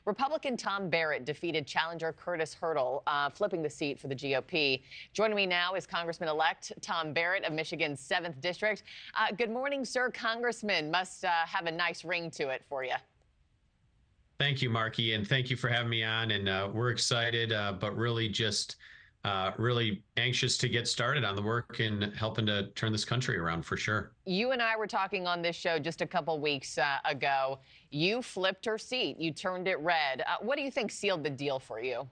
Republican Tom Barrett defeated challenger Curtis Hurdle, flipping the seat for the GOP. Joining me now is Congressman-elect Tom Barrett of Michigan's 7th District. Good morning, sir. Congressman must have a nice ring to it for you. Thank you, Markie, and thank you for having me on. And we're excited, but really just really anxious to get started on the work and helping to turn this country around for sure. You and I were talking on this show just a couple weeks ago. You flipped her seat. You turned it red. What do you think sealed the deal for you?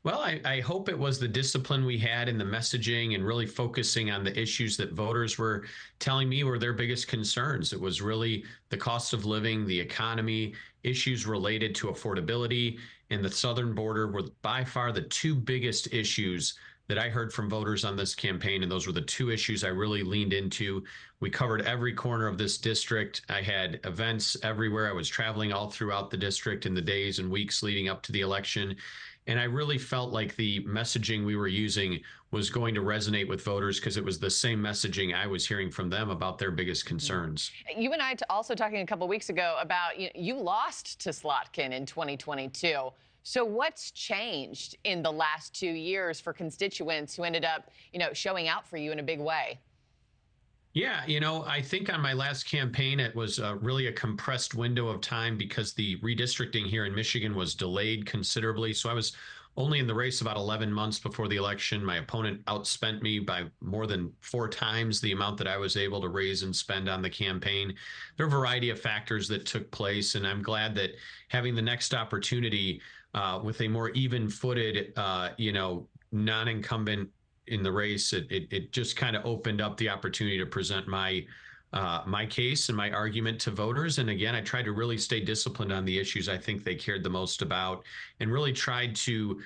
Well, I hope it was the discipline we had in the messaging and really focusing on the issues that voters were telling me were their biggest concerns. It was really the cost of living, the economy, issues related to affordability, and the southern border were by far the two biggest issues that I heard from voters on this campaign, and those were the two issues I really leaned into. We covered every corner of this district. I had events everywhere. I was traveling all throughout the district in the days and weeks leading up to the election. And I really felt like the messaging we were using was going to resonate with voters because it was the same messaging I was hearing from them about their biggest concerns. You and I also talking a couple weeks ago about you lost to Slotkin in 2022. So what's changed in the last 2 years for constituents who ended up, showing out for you in a big way? Yeah, I think on my last campaign, it was really a compressed window of time because the redistricting here in Michigan was delayed considerably. So I was only in the race about 11 months before the election. My opponent outspent me by more than 4 times the amount that I was able to raise and spend on the campaign. There are a variety of factors that took place, and I'm glad that having the next opportunity with a more even-footed, non-incumbent in the race, it just kind of opened up the opportunity to present my case and my argument to voters. And again, I tried to really stay disciplined on the issues I think they cared the most about, and really tried to,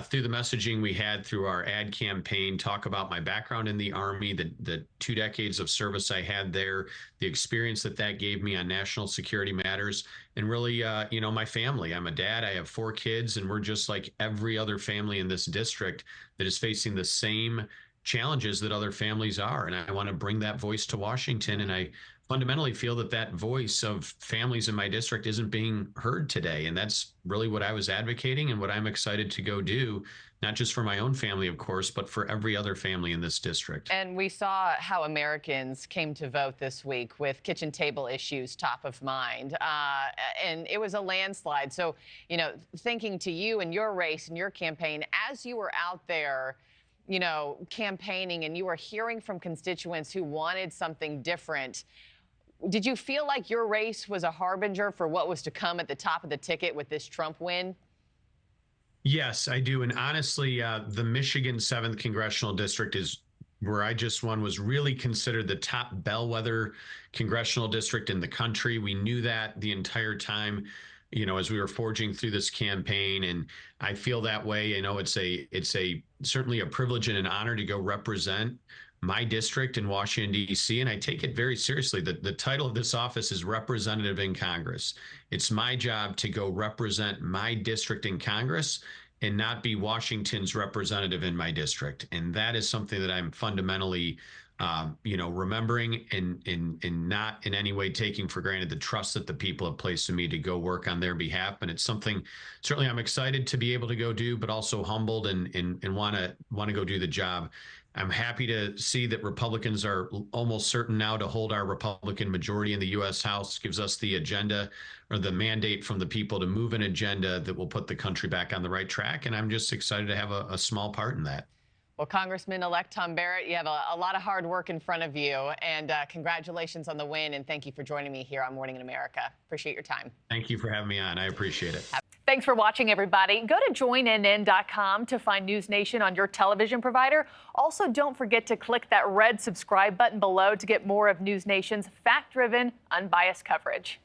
through the messaging we had through our ad campaign, talk about my background in the Army, the 2 decades of service I had there, the experience that gave me on national security matters, and really, my family. I'm a dad. I have 4 kids, and we're just like every other family in this district that is facing the same challenges that other families are. And I want to bring that voice to Washington. And I fundamentally feel that voice of families in my district isn't being heard today. And that's really what I was advocating and what I'm excited to go do, not just for my own family, of course, but for every other family in this district. And we saw how Americans came to vote this week with kitchen table issues top of mind. And it was a landslide. So, thinking to you and your race and your campaign, as you were out there, campaigning and you were hearing from constituents who wanted something different, did you feel like your race was a harbinger for what was to come at the top of the ticket with this Trump win? Yes, I do. And honestly, the Michigan 7th Congressional District is where I just won, was really considered the top bellwether congressional district in the country. We knew that the entire time, as we were forging through this campaign, and I feel that way. It's certainly a privilege and an honor to go represent my district in Washington, D.C., and I take it very seriously. The title of this office is representative in Congress. It's my job to go represent my district in Congress and not be Washington's representative in my district. And that is something that I'm fundamentally remembering and not in any way taking for granted the trust that the people have placed in me to go work on their behalf. And it's something certainly I'm excited to be able to go do, but also humbled and want to go do the job. I'm happy to see that Republicans are almost certain now to hold our Republican majority in the U.S. House. Gives us the agenda or the mandate from the people to move an agenda that will put the country back on the right track. And I'm just excited to have a small part in that. Well, Congressman-elect Tom Barrett, you have a lot of hard work in front of you, and congratulations on the win, and thank you for joining me here on Morning in America. Appreciate your time. Thank you for having me on. I appreciate it. Thanks for watching, everybody. Go to joinnn.com to find NewsNation on your television provider. Also, don't forget to click that red subscribe button below to get more of NewsNation's fact-driven, unbiased coverage.